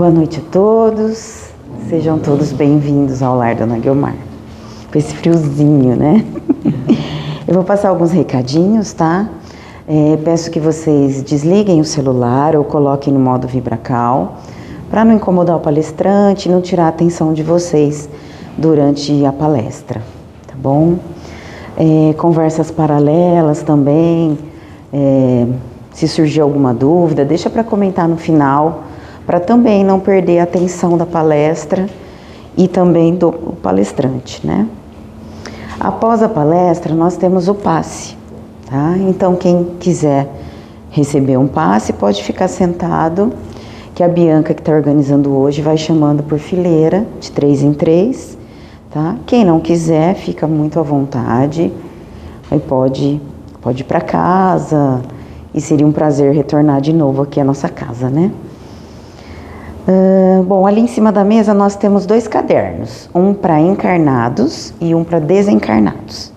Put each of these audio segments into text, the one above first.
Boa noite a todos, sejam todos bem-vindos ao Lar Dona Guiomar, com esse friozinho, né? Eu vou passar alguns recadinhos, tá? Peço que vocês desliguem o celular ou coloquem no modo vibracal, para não incomodar o palestrante e não tirar a atenção de vocês durante a palestra, tá bom? Conversas paralelas também, se surgir alguma dúvida, deixa para comentar no final, para também não perder a atenção da palestra e também do palestrante, né? Após a palestra, nós temos o passe, tá? Então, quem quiser receber um passe, pode ficar sentado, que a Bianca, que está organizando hoje, vai chamando por fileira, de 3 em 3, tá? Quem não quiser, fica muito à vontade, aí pode ir para casa, e seria um prazer retornar de novo aqui à nossa casa, né? Bom, ali em cima da mesa nós temos 2 cadernos, um para encarnados e um para desencarnados.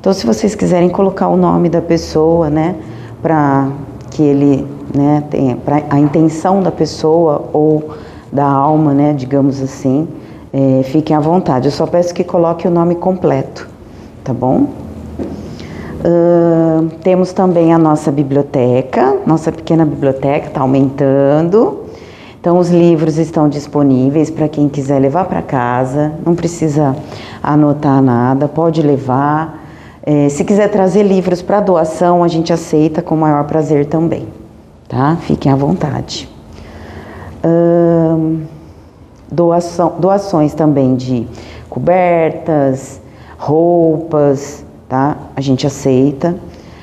Então, se vocês quiserem colocar o nome da pessoa, né, para que ele, né, tenha a intenção da pessoa ou da alma, né, digamos assim, fiquem à vontade. Eu só peço que coloque o nome completo, tá bom? Temos também a nossa biblioteca, nossa pequena biblioteca está aumentando. Então, os livros estão disponíveis para quem quiser levar para casa, não precisa anotar nada, pode levar. Se quiser trazer livros para doação, a gente aceita com o maior prazer também, tá? Fiquem à vontade. Doações também de cobertas, roupas, tá? A gente aceita.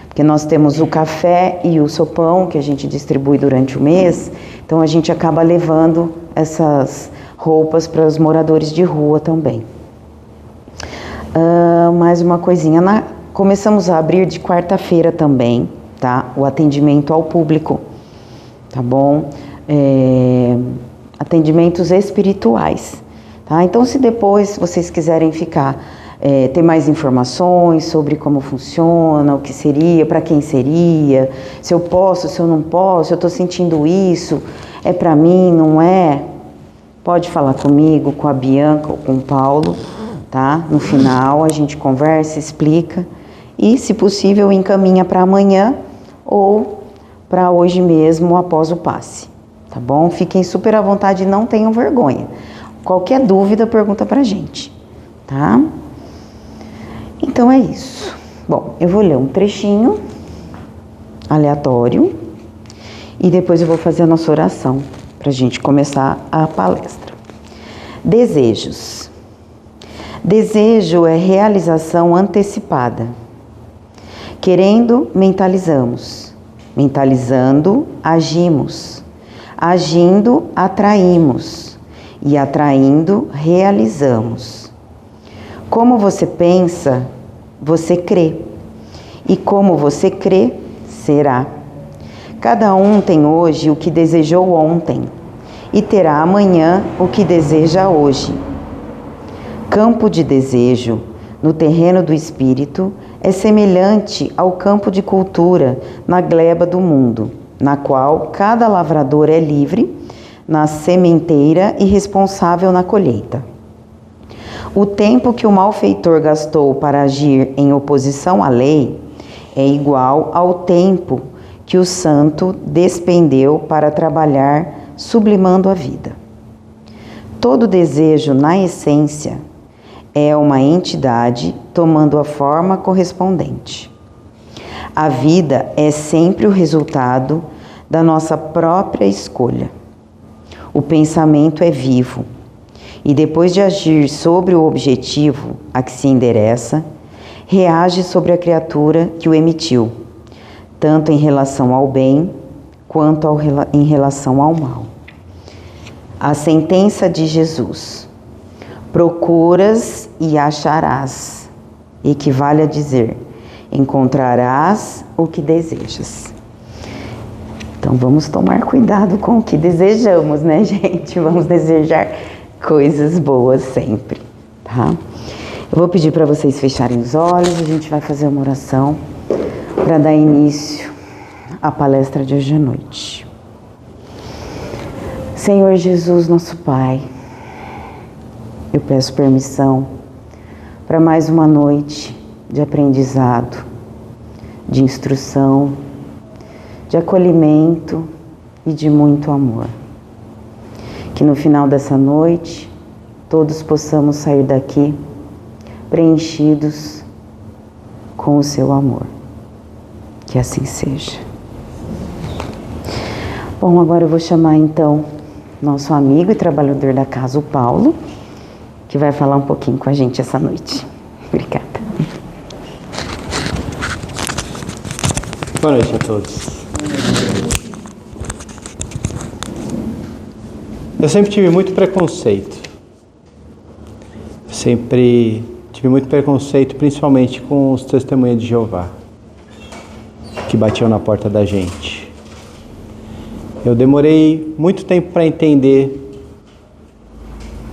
Porque nós temos o café e o sopão que a gente distribui durante o mês, então a gente acaba levando essas roupas para os moradores de rua também. Mais uma coisinha, começamos a abrir de quarta-feira também, tá? O atendimento ao público, tá bom? Atendimentos espirituais, tá? Então, se depois vocês quiserem ficar ter mais informações sobre como funciona, o que seria, para quem seria, se eu posso, se eu não posso, eu estou sentindo isso, é para mim, não é? Pode falar comigo, com a Bianca ou com o Paulo, tá? No final a gente conversa, explica e, se possível, encaminha para amanhã ou para hoje mesmo após o passe, tá bom? Fiquem super à vontade e não tenham vergonha. Qualquer dúvida, pergunta pra gente, tá? Então é isso. Bom, eu vou ler um trechinho aleatório e depois eu vou fazer a nossa oração para a gente começar a palestra. Desejos. Desejo é realização antecipada. Querendo, mentalizamos. Mentalizando, agimos. Agindo, atraímos. E atraindo, realizamos. Como você pensa, você crê. E como você crê, será. Cada um tem hoje o que desejou ontem e terá amanhã o que deseja hoje. Campo de desejo no terreno do espírito é semelhante ao campo de cultura na gleba do mundo, na qual cada lavrador é livre, na sementeira e responsável na colheita. O tempo que o malfeitor gastou para agir em oposição à lei é igual ao tempo que o santo despendeu para trabalhar sublimando a vida. Todo desejo, na essência, é uma entidade tomando a forma correspondente. A vida é sempre o resultado da nossa própria escolha. O pensamento é vivo. E depois de agir sobre o objetivo a que se endereça, reage sobre a criatura que o emitiu, tanto em relação ao bem quanto em relação ao mal. A sentença de Jesus: procuras e acharás, equivale a dizer: encontrarás o que desejas. Então vamos tomar cuidado com o que desejamos, né, gente? Vamos desejar coisas boas sempre, tá? Eu vou pedir para vocês fecharem os olhos, a gente vai fazer uma oração para dar início à palestra de hoje à noite. Senhor Jesus, nosso Pai, eu peço permissão para mais uma noite de aprendizado, de instrução, de acolhimento e de muito amor. Que no final dessa noite, todos possamos sair daqui preenchidos com o seu amor. Que assim seja. Bom, agora eu vou chamar então nosso amigo e trabalhador da casa, o Paulo, que vai falar um pouquinho com a gente essa noite. Obrigada. Boa noite a todos. Eu sempre tive muito preconceito. Sempre tive muito preconceito, principalmente com os testemunhas de Jeová, que batiam na porta da gente. Eu demorei muito tempo para entender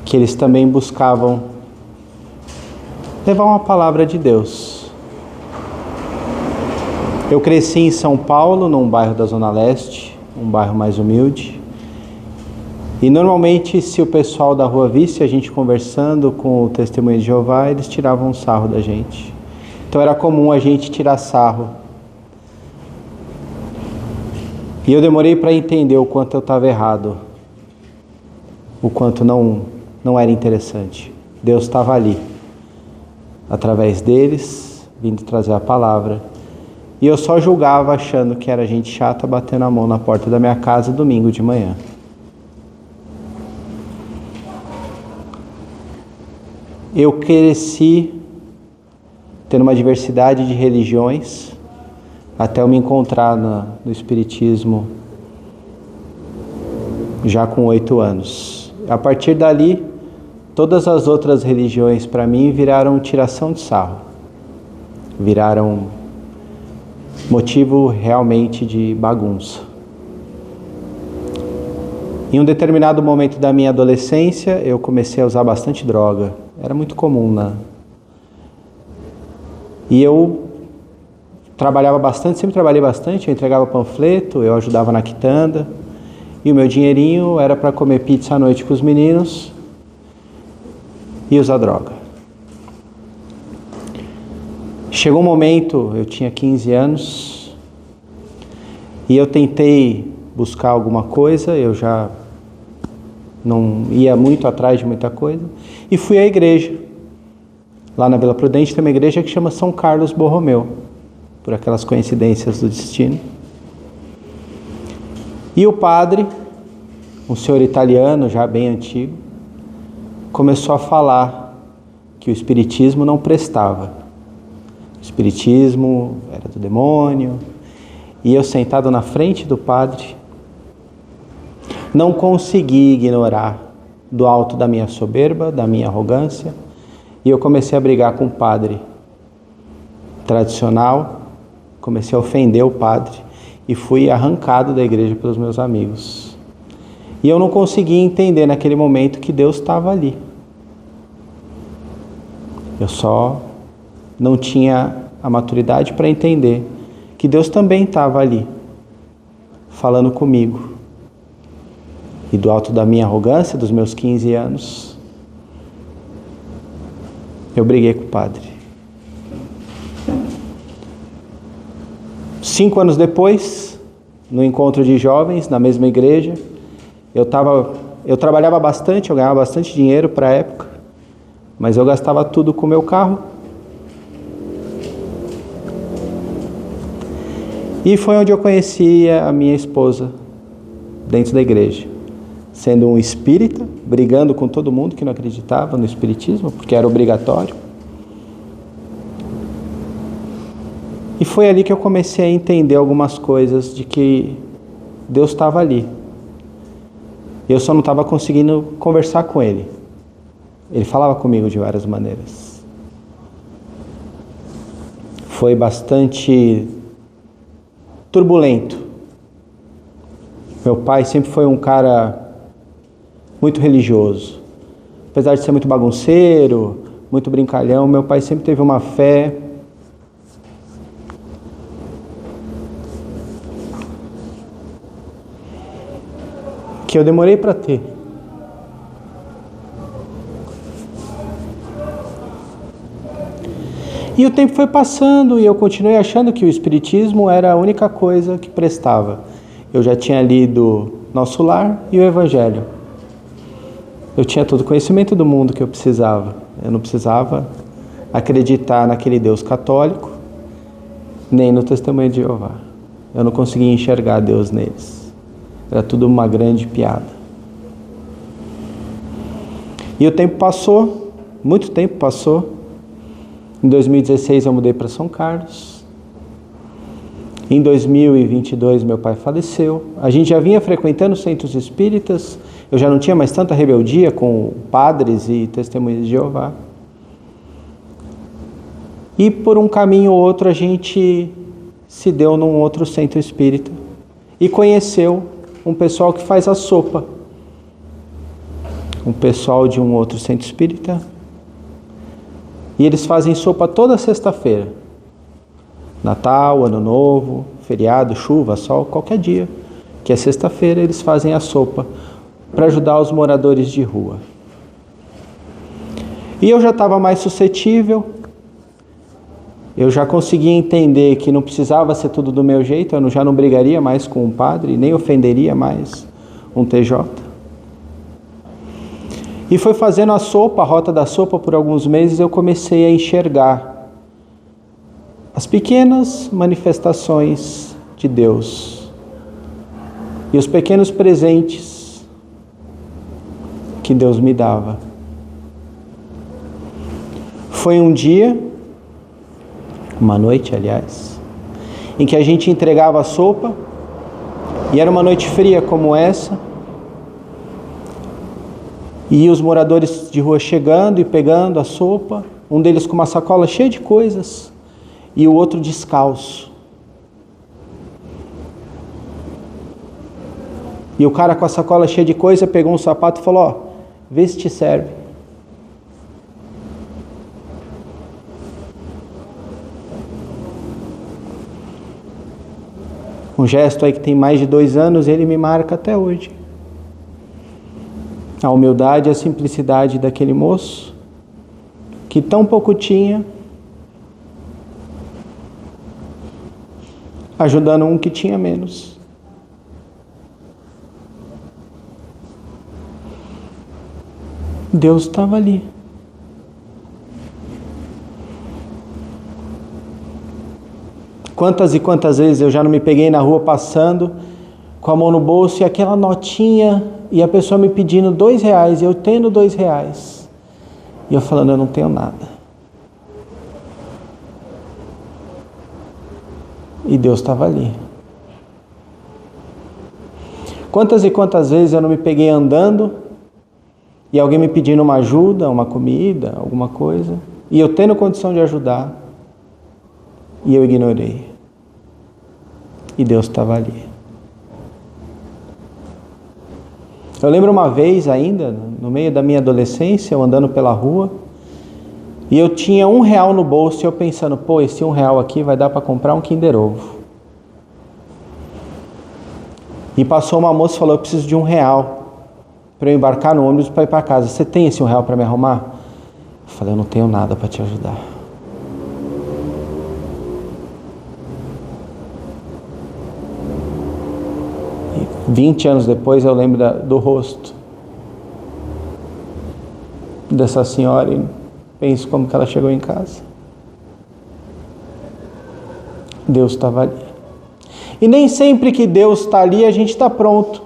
que eles também buscavam levar uma palavra de Deus. Eu cresci em São Paulo, num bairro da Zona Leste, um bairro mais humilde. E normalmente, se o pessoal da rua visse a gente conversando com o Testemunho de Jeová, eles tiravam um sarro da gente. Então era comum a gente tirar sarro. E eu demorei para entender o quanto eu estava errado, o quanto não era interessante. Deus estava ali, através deles, vindo trazer a palavra. E eu só julgava achando que era gente chata batendo a mão na porta da minha casa domingo de manhã. Eu cresci tendo uma diversidade de religiões, até eu me encontrar no Espiritismo já com 8 anos. A partir dali, todas as outras religiões para mim viraram tiração de sarro, viraram motivo realmente de bagunça. Em um determinado momento da minha adolescência, eu comecei a usar bastante droga. Era muito comum, né? E eu trabalhava bastante, sempre trabalhei bastante, eu entregava panfleto, eu ajudava na quitanda, e o meu dinheirinho era para comer pizza à noite com os meninos e usar droga. Chegou um momento, eu tinha 15 anos, e eu tentei buscar alguma coisa, eu já não ia muito atrás de muita coisa, e fui à igreja. Lá na Vila Prudente tem uma igreja que chama São Carlos Borromeu, por aquelas coincidências do destino. E o padre, um senhor italiano já bem antigo, começou a falar que o espiritismo não prestava. O espiritismo era do demônio. E eu, sentado na frente do padre, não consegui ignorar do alto da minha soberba, da minha arrogância, e eu comecei a brigar com o padre tradicional, comecei a ofender o padre e fui arrancado da igreja pelos meus amigos. E eu não consegui entender naquele momento que Deus estava ali. Eu só não tinha a maturidade para entender que Deus também estava ali, falando comigo. E do alto da minha arrogância, dos meus 15 anos, eu briguei com o padre. 5 anos depois, no encontro de jovens, na mesma igreja, eu trabalhava bastante, eu ganhava bastante dinheiro para a época, mas eu gastava tudo com o meu carro. E foi onde eu conheci a minha esposa, dentro da igreja. Sendo um espírita, brigando com todo mundo que não acreditava no espiritismo, porque era obrigatório. E foi ali que eu comecei a entender algumas coisas de que Deus estava ali. Eu só não estava conseguindo conversar com Ele. Ele falava comigo de várias maneiras. Foi bastante turbulento. Meu pai sempre foi um cara muito religioso. Apesar de ser muito bagunceiro, muito brincalhão, meu pai sempre teve uma fé que eu demorei para ter. E o tempo foi passando e eu continuei achando que o Espiritismo era a única coisa que prestava. Eu já tinha lido Nosso Lar e o Evangelho. Eu tinha todo o conhecimento do mundo que eu precisava. Eu não precisava acreditar naquele Deus católico, nem no Testemunho de Jeová. Eu não conseguia enxergar Deus neles. Era tudo uma grande piada. E o tempo passou, muito tempo passou. Em 2016 eu mudei para São Carlos. Em 2022 meu pai faleceu. A gente já vinha frequentando centros espíritas. Eu já não tinha mais tanta rebeldia com padres e testemunhas de Jeová. E por um caminho ou outro a gente se deu num outro centro espírita e conheceu um pessoal que faz a sopa. Um pessoal de um outro centro espírita. E eles fazem sopa toda sexta-feira. Natal, Ano Novo, feriado, chuva, sol, qualquer dia. Que é sexta-feira, eles fazem a sopa para ajudar os moradores de rua. E eu já estava mais suscetível. Eu já conseguia entender que não precisava ser tudo do meu jeito. Eu já não brigaria mais com um padre, nem ofenderia mais um TJ. E foi fazendo a sopa, a rota da sopa por alguns meses, eu comecei a enxergar as pequenas manifestações de Deus e os pequenos presentes que Deus me dava. Foi um dia, uma noite, aliás, em que a gente entregava a sopa, e era uma noite fria como essa, e os moradores de rua chegando e pegando a sopa, um deles com uma sacola cheia de coisas, e o outro descalço. E o cara com a sacola cheia de coisa pegou um sapato e falou: ó, vê se te serve. Um gesto aí que tem mais de 2 anos, ele me marca até hoje. A humildade e a simplicidade daquele moço, que tão pouco tinha, ajudando um que tinha menos. Deus estava ali. Quantas e quantas vezes eu já não me peguei na rua passando com a mão no bolso e aquela notinha e a pessoa me pedindo R$2 e eu tendo R$2 e eu falando: eu não tenho nada. E Deus estava ali. Quantas e quantas vezes eu não me peguei andando e alguém me pedindo uma ajuda, uma comida, alguma coisa, e eu tendo condição de ajudar e eu ignorei. E Deus estava ali. Eu lembro uma vez ainda, no meio da minha adolescência, eu andando pela rua, e eu tinha R$1 no bolso, e eu pensando: pô, esse R$1 aqui vai dar para comprar um Kinder Ovo. E passou uma moça e falou: eu preciso de R$1 para eu embarcar no ônibus para ir para casa. Você tem esse R$1 para me arrumar? Eu falei: eu não tenho nada para te ajudar. E 20 anos depois eu lembro do rosto dessa senhora e penso como que ela chegou em casa. Deus estava ali. E nem sempre que Deus está ali a gente está pronto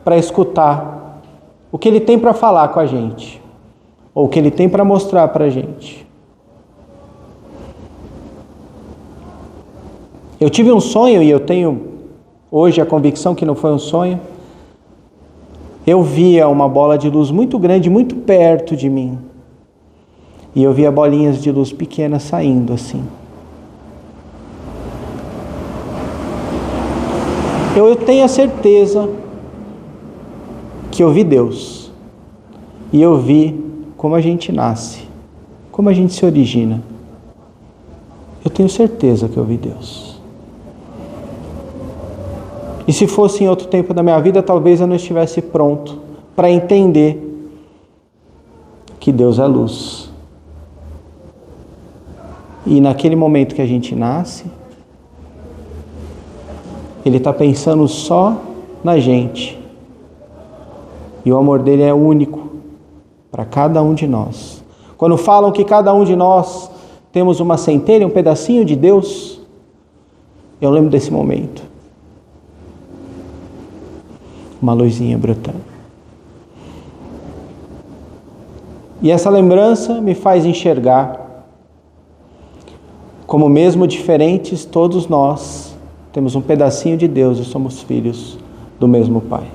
para escutar o que Ele tem para falar com a gente, ou o que Ele tem para mostrar para a gente. Eu tive um sonho, e eu tenho hoje a convicção que não foi um sonho. Eu via uma bola de luz muito grande, muito perto de mim, e eu via bolinhas de luz pequenas saindo assim. Eu tenho a certeza que eu vi Deus, e eu vi como a gente nasce, como a gente se origina. Eu tenho certeza que eu vi Deus. E se fosse em outro tempo da minha vida, talvez eu não estivesse pronto para entender que Deus é luz. E naquele momento que a gente nasce, Ele está pensando só na gente. E o amor dele é único para cada um de nós. Quando falam que cada um de nós temos uma centelha, um pedacinho de Deus, eu lembro desse momento. Uma luzinha brotando. E essa lembrança me faz enxergar como mesmo diferentes, todos nós temos um pedacinho de Deus e somos filhos do mesmo Pai.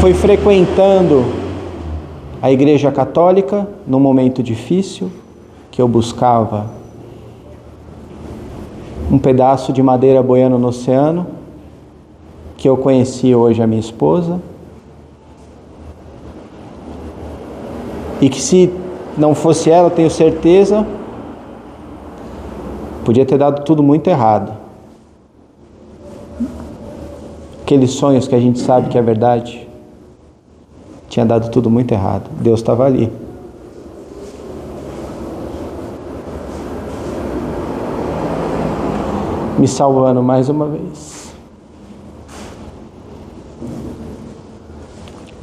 Foi frequentando a Igreja Católica num momento difícil, que eu buscava um pedaço de madeira boiando no oceano, que eu conheci hoje a minha esposa, e que se não fosse ela, tenho certeza, podia ter dado tudo muito errado. Aqueles sonhos que a gente sabe que é verdade, tinha dado tudo muito errado. Deus estava ali. Me salvando mais uma vez.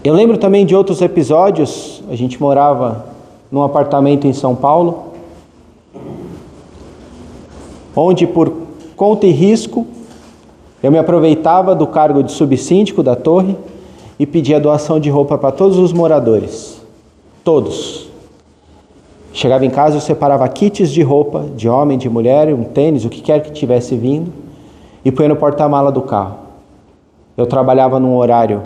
Eu lembro também de outros episódios. A gente morava num apartamento em São Paulo, onde por conta e risco eu me aproveitava do cargo de subsíndico da torre e pedia doação de roupa para todos os moradores. Todos. Chegava em casa, eu separava kits de roupa, de homem, de mulher, um tênis, o que quer que tivesse vindo, e punha no porta-mala do carro. Eu trabalhava num horário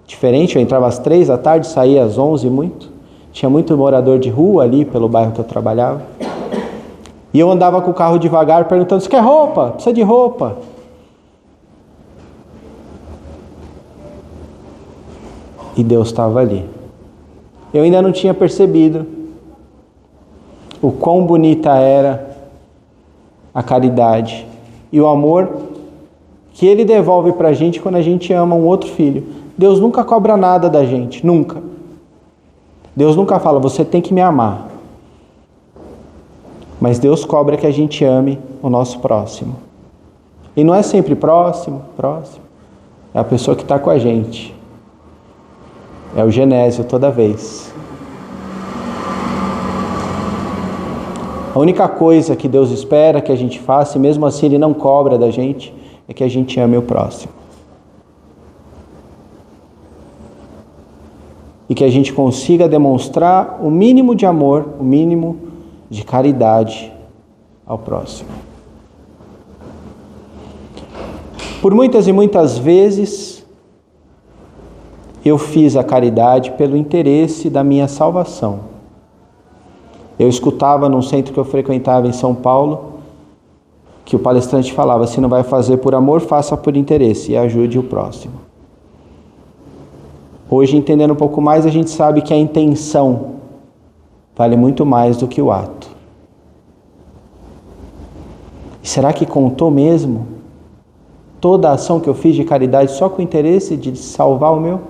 diferente, eu entrava às 3 da tarde, saía às 11 muito. Tinha muito morador de rua ali pelo bairro que eu trabalhava. E eu andava com o carro devagar, perguntando: você quer roupa? Precisa de roupa? E Deus estava ali. Eu ainda não tinha percebido o quão bonita era a caridade e o amor que Ele devolve para a gente quando a gente ama um outro filho. Deus nunca cobra nada da gente, nunca. Deus nunca fala: você tem que me amar. Mas Deus cobra que a gente ame o nosso próximo. E não é sempre próximo. É a pessoa que está com a gente. É o Genésio toda vez. A única coisa que Deus espera que a gente faça, e mesmo assim Ele não cobra da gente, é que a gente ame o próximo. E que a gente consiga demonstrar o mínimo de amor, o mínimo de caridade ao próximo. Por muitas e muitas vezes, eu fiz a caridade pelo interesse da minha salvação. Eu escutava num centro que eu frequentava em São Paulo, que o palestrante falava: se não vai fazer por amor, faça por interesse e ajude o próximo. Hoje, entendendo um pouco mais, a gente sabe que a intenção vale muito mais do que o ato. E será que contou mesmo toda a ação que eu fiz de caridade só com o interesse de salvar o meu?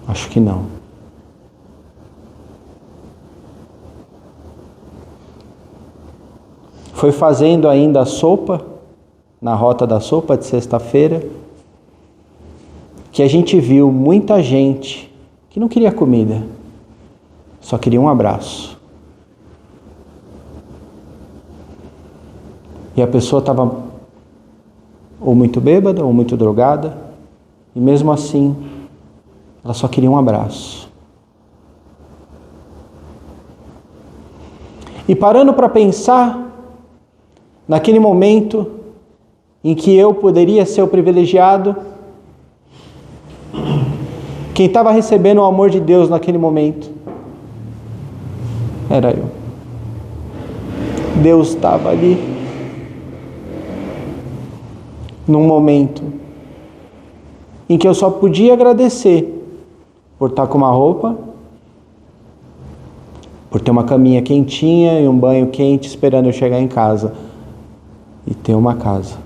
Acho que não. Foi fazendo ainda a sopa, na rota da sopa de sexta-feira, que a gente viu muita gente que não queria comida, só queria um abraço. E a pessoa estava ou muito bêbada ou muito drogada, e mesmo assim ela só queria um abraço. E parando para pensar, naquele momento em que eu poderia ser o privilegiado, quem estava recebendo o amor de Deus naquele momento era eu. Deus estava ali, num momento em que eu só podia agradecer por estar com uma roupa, por ter uma caminha quentinha e um banho quente esperando eu chegar em casa e ter uma casa.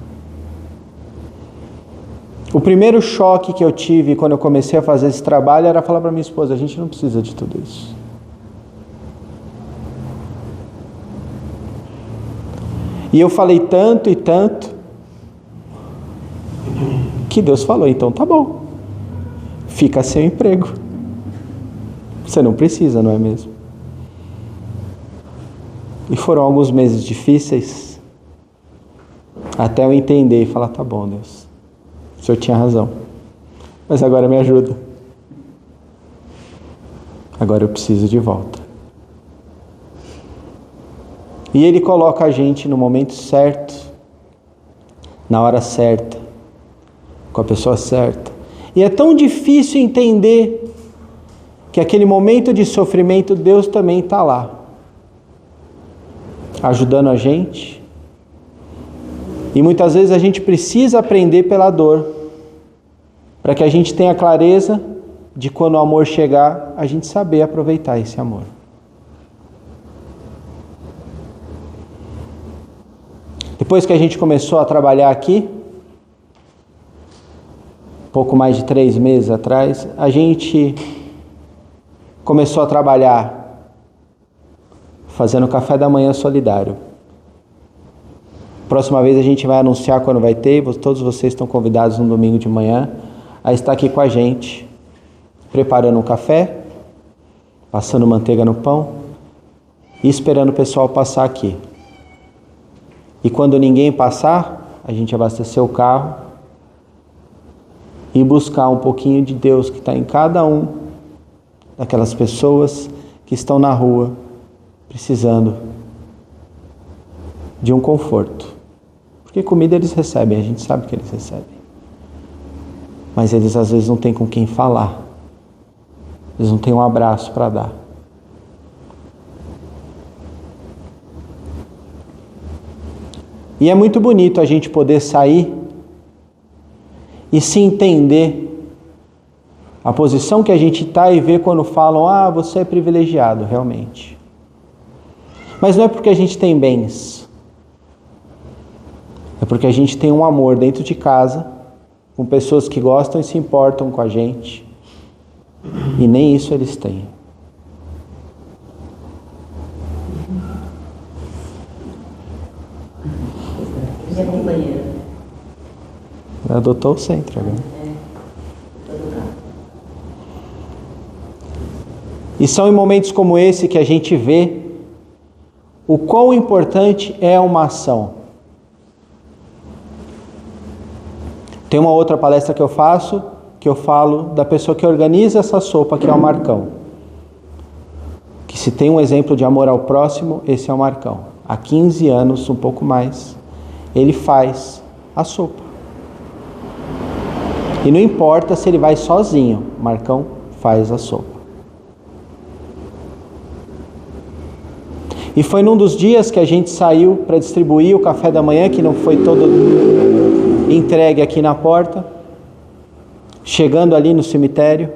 O primeiro choque que eu tive quando eu comecei a fazer esse trabalho era falar para minha esposa: a gente não precisa de tudo isso. E eu falei tanto e tanto que Deus falou: então tá bom, fica sem emprego. Você não precisa, não é mesmo? E foram alguns meses difíceis até eu entender e falar: tá bom, Deus, o Senhor tinha razão, mas agora me ajuda. Agora eu preciso de volta. E Ele coloca a gente no momento certo, na hora certa, com a pessoa certa. E é tão difícil entender que aquele momento de sofrimento Deus também está lá, ajudando a gente. E muitas vezes a gente precisa aprender pela dor, para que a gente tenha clareza de quando o amor chegar, a gente saber aproveitar esse amor. Depois que a gente começou a trabalhar aqui, pouco mais de 3 meses atrás, a gente começou a trabalhar fazendo café da manhã solidário. Próxima vez a gente vai anunciar quando vai ter, todos vocês estão convidados no domingo de manhã a estar aqui com a gente, preparando um café, passando manteiga no pão e esperando o pessoal passar aqui. E quando ninguém passar, a gente abastecer o carro e buscar um pouquinho de Deus que está em cada um daquelas pessoas que estão na rua precisando de um conforto. Porque comida eles recebem, a gente sabe que eles recebem. Mas eles às vezes não têm com quem falar. Eles não têm um abraço para dar. E é muito bonito a gente poder sair e se entender a posição que a gente está e ver quando falam: ah, você é privilegiado, realmente. Mas não é porque a gente tem bens. É porque a gente tem um amor dentro de casa, com pessoas que gostam e se importam com a gente. E nem isso eles têm. Já tem banheiro. Adotou o centro agora. E são em momentos como esse que a gente vê o quão importante é uma ação. Tem uma outra palestra que eu faço, que eu falo da pessoa que organiza essa sopa, que é o Marcão. Que se tem um exemplo de amor ao próximo, esse é o Marcão. Há 15 anos, um pouco mais, ele faz a sopa. E não importa se ele vai sozinho, Marcão faz a sopa. E foi num dos dias que a gente saiu para distribuir o café da manhã, que não foi todo entregue aqui na porta, chegando ali no cemitério,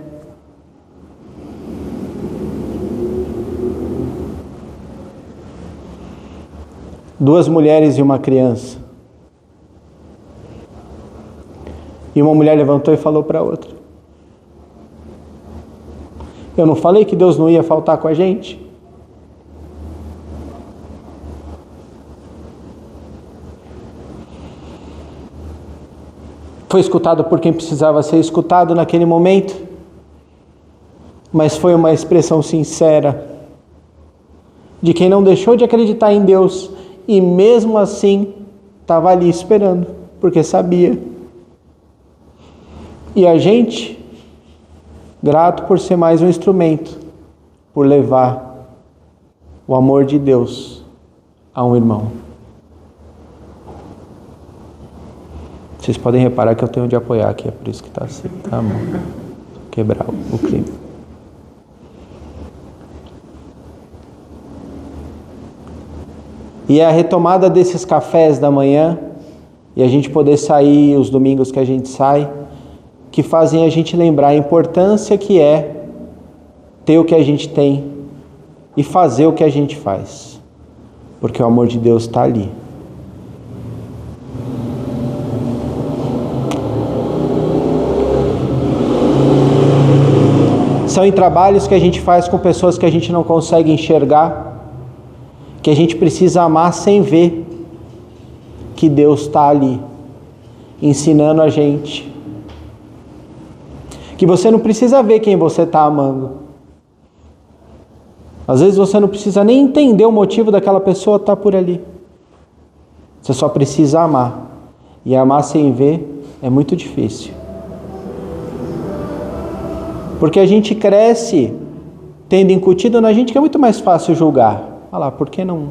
duas mulheres e uma criança. E uma mulher levantou e falou para a outra: eu não falei que Deus não ia faltar com a gente? Foi escutado por quem precisava ser escutado naquele momento, mas foi uma expressão sincera de quem não deixou de acreditar em Deus e mesmo assim estava ali esperando, porque sabia. E a gente, grato por ser mais um instrumento, por levar o amor de Deus a um irmão. Vocês podem reparar que eu tenho onde apoiar aqui, é por isso que está assim, tá bom? Quebrar o clima. E é a retomada desses cafés da manhã, e a gente poder sair os domingos que a gente sai, que fazem a gente lembrar a importância que é ter o que a gente tem e fazer o que a gente faz, porque o amor de Deus está ali. São em trabalhos que a gente faz com pessoas que a gente não consegue enxergar, que a gente precisa amar sem ver que Deus está ali, ensinando a gente. Que você não precisa ver quem você está amando. Às vezes você não precisa nem entender o motivo daquela pessoa estar por ali. Você só precisa amar. E amar sem ver é muito difícil. Porque a gente cresce tendo incutido na gente que é muito mais fácil julgar. Olha lá, por que não?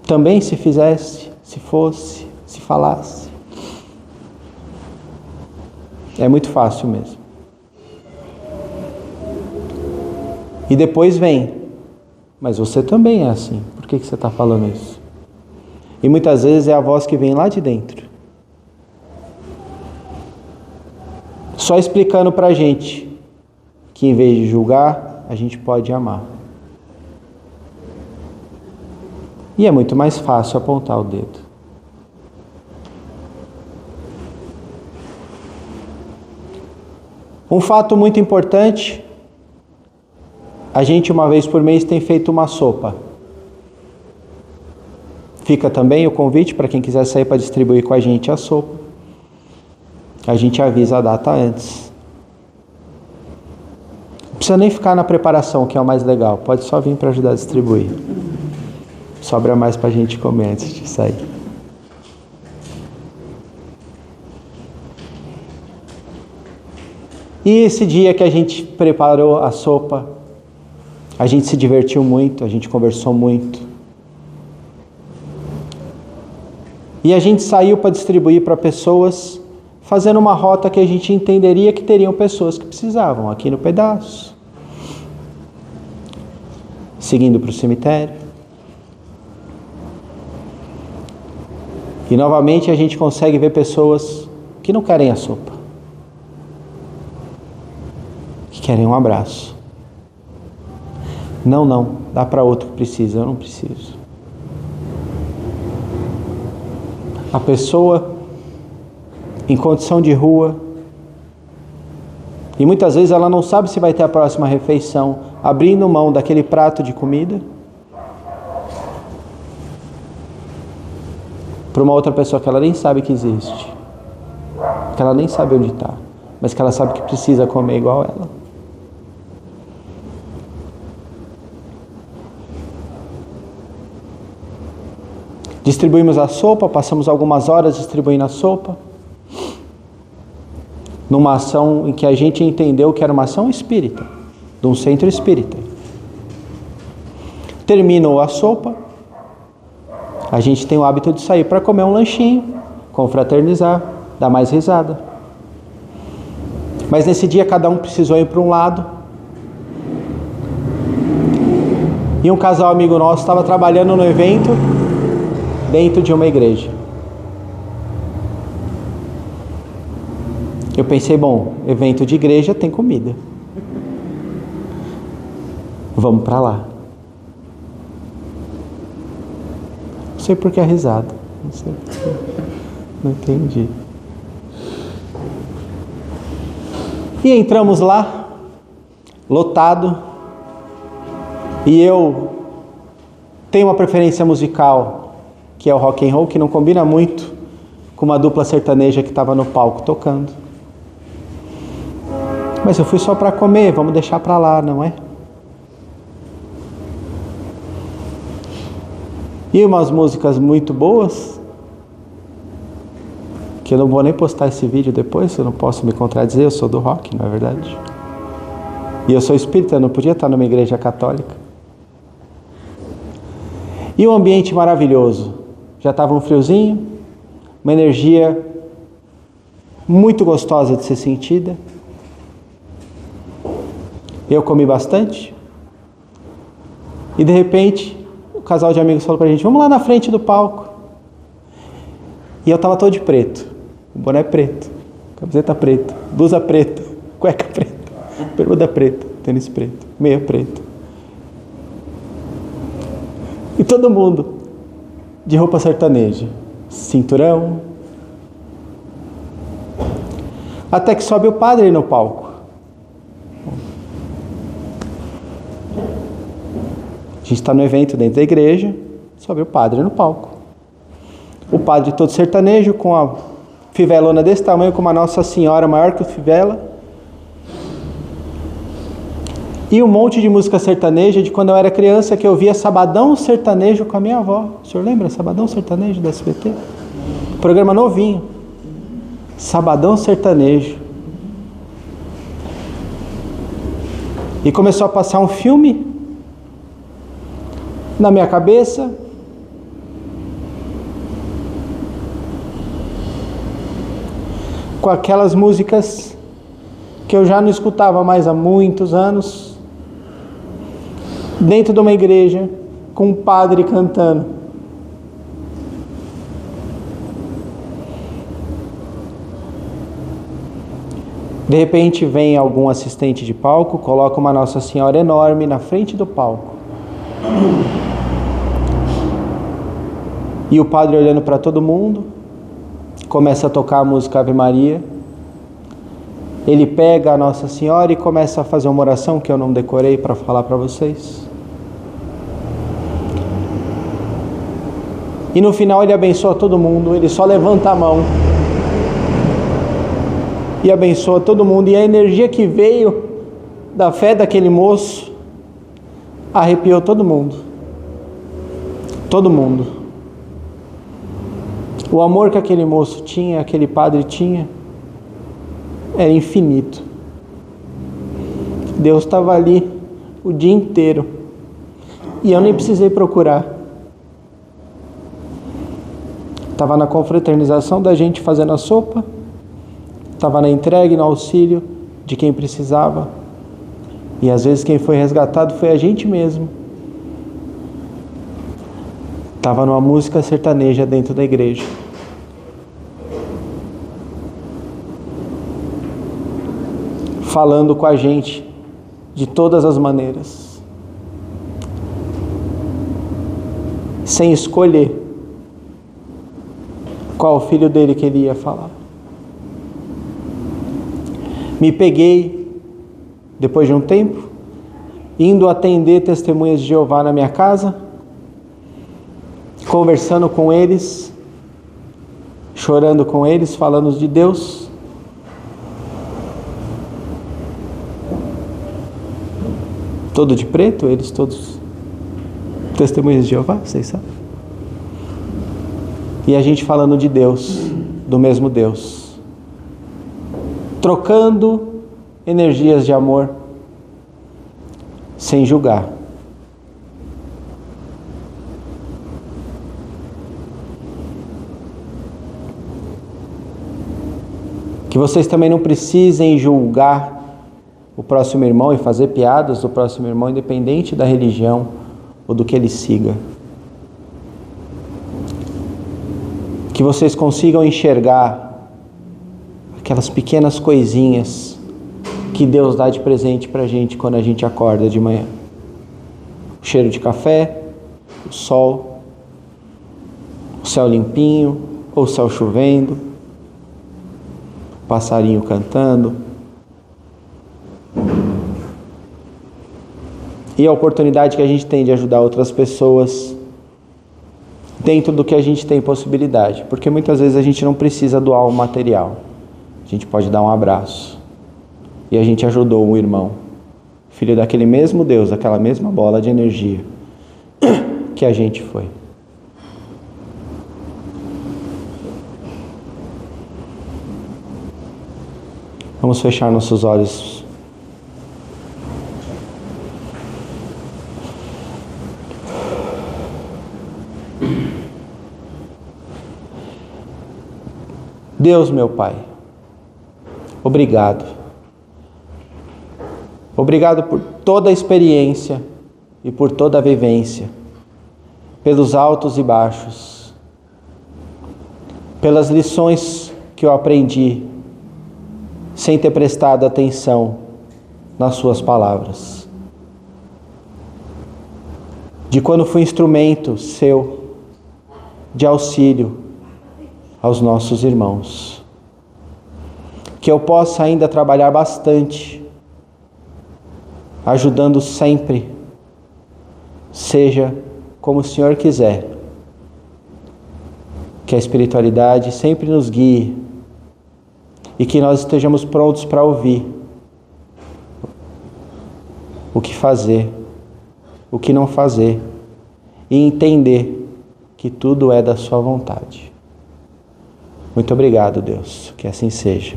Também se fizesse, se fosse, se falasse. É muito fácil mesmo. E depois vem, mas você também é assim. Por que você está falando isso? E muitas vezes é a voz que vem lá de dentro. Só explicando pra gente que em vez de julgar, a gente pode amar. E é muito mais fácil apontar o dedo. Um fato muito importante, a gente uma vez por mês tem feito uma sopa. Fica também o convite para quem quiser sair para distribuir com a gente a sopa. A gente avisa a data antes. Não precisa nem ficar na preparação, que é o mais legal. Pode só vir para ajudar a distribuir. Sobra mais para a gente comer antes de sair. E esse dia que a gente preparou a sopa, a gente se divertiu muito, a gente conversou muito. E a gente saiu para distribuir para pessoas, fazendo uma rota que a gente entenderia que teriam pessoas que precisavam, aqui no pedaço. Seguindo para o cemitério. E novamente a gente consegue ver pessoas que não querem a sopa. Que querem um abraço. Não, dá para outro que precisa, eu não preciso. A pessoa em condição de rua, e muitas vezes ela não sabe se vai ter a próxima refeição, abrindo mão daquele prato de comida para uma outra pessoa que ela nem sabe que existe, que ela nem sabe onde está, mas que ela sabe que precisa comer igual ela. Distribuímos a sopa, passamos algumas horas distribuindo a sopa, numa ação em que a gente entendeu que era uma ação espírita, de um centro espírita. Terminou a sopa, a gente tem o hábito de sair para comer um lanchinho, confraternizar, dar mais risada. Mas nesse dia cada um precisou ir para um lado. E um casal amigo nosso estava trabalhando no evento dentro de uma igreja. Eu pensei, bom, evento de igreja tem comida. Vamos para lá. Não sei por que a risada. Não sei. Não entendi. E entramos lá, lotado. E eu tenho uma preferência musical, que é o rock and roll, que não combina muito com uma dupla sertaneja que estava no palco tocando. Mas eu fui só para comer, vamos deixar para lá, não é? E umas músicas muito boas, que eu não vou nem postar esse vídeo depois, eu não posso me contradizer, eu sou do rock, não é verdade? E eu sou espírita, eu não podia estar numa igreja católica. E um ambiente maravilhoso, já estava um friozinho, uma energia muito gostosa de ser sentida. Eu comi bastante. E de repente, o casal de amigos falou pra gente, vamos lá na frente do palco. E eu estava todo de preto. O boné preto, camiseta preta, blusa preta, cueca preta, bermuda preta, tênis preto, meia preto. E todo mundo de roupa sertaneja, cinturão. Até que sobe o padre no palco. A gente está no evento dentro da igreja, sobe o padre no palco. O padre todo sertanejo, com a fivelona desse tamanho, com uma Nossa Senhora maior que o fivela. E um monte de música sertaneja de quando eu era criança, que eu via Sabadão Sertanejo com a minha avó. O senhor lembra Sabadão Sertanejo da SBT? Programa novinho. Sabadão Sertanejo. E começou a passar um filme na minha cabeça. Com aquelas músicas que eu já não escutava mais há muitos anos. Dentro de uma igreja, com um padre cantando. De repente vem algum assistente de palco, coloca uma Nossa Senhora enorme na frente do palco. E o padre olhando para todo mundo, começa a tocar a música Ave Maria. Ele pega a Nossa Senhora e começa a fazer uma oração que eu não decorei para falar para vocês. E no final ele abençoa todo mundo, ele só levanta a mão e abençoa todo mundo. E a energia que veio da fé daquele moço arrepiou todo mundo. Todo mundo. O amor que aquele moço tinha, aquele padre tinha, era infinito. Deus estava ali o dia inteiro e eu nem precisei procurar. Estava na confraternização da gente fazendo a sopa, estava na entrega e no auxílio de quem precisava, e às vezes quem foi resgatado foi a gente mesmo. Estava numa música sertaneja dentro da igreja. Falando com a gente de todas as maneiras, sem escolher qual o filho dele que ele ia falar. Me peguei, depois de um tempo, indo atender testemunhas de Jeová na minha casa, conversando com eles, chorando com eles, falando de Deus. Todo de preto, eles todos testemunhas de Jeová, vocês sabem. E a gente falando de Deus, do mesmo Deus. Trocando energias de amor, sem julgar. Que vocês também não precisem julgar o próximo irmão e fazer piadas do próximo irmão, independente da religião ou do que ele siga. Que vocês consigam enxergar aquelas pequenas coisinhas que Deus dá de presente pra gente quando a gente acorda de manhã. O cheiro de café, o sol, o céu limpinho ou o céu chovendo, o passarinho cantando. E a oportunidade que a gente tem de ajudar outras pessoas dentro do que a gente tem possibilidade. Porque muitas vezes a gente não precisa doar o material. A gente pode dar um abraço. E a gente ajudou um irmão, filho daquele mesmo Deus, daquela mesma bola de energia que a gente foi. Vamos fechar nossos olhos. Deus, meu Pai, obrigado. Obrigado por toda a experiência e por toda a vivência, pelos altos e baixos, pelas lições que eu aprendi sem ter prestado atenção nas suas palavras. De quando fui instrumento seu de auxílio aos nossos irmãos. Que eu possa ainda trabalhar bastante, ajudando sempre, seja como o Senhor quiser. Que a espiritualidade sempre nos guie e que nós estejamos prontos para ouvir o que fazer, o que não fazer e entender que tudo é da sua vontade. Muito obrigado, Deus, que assim seja.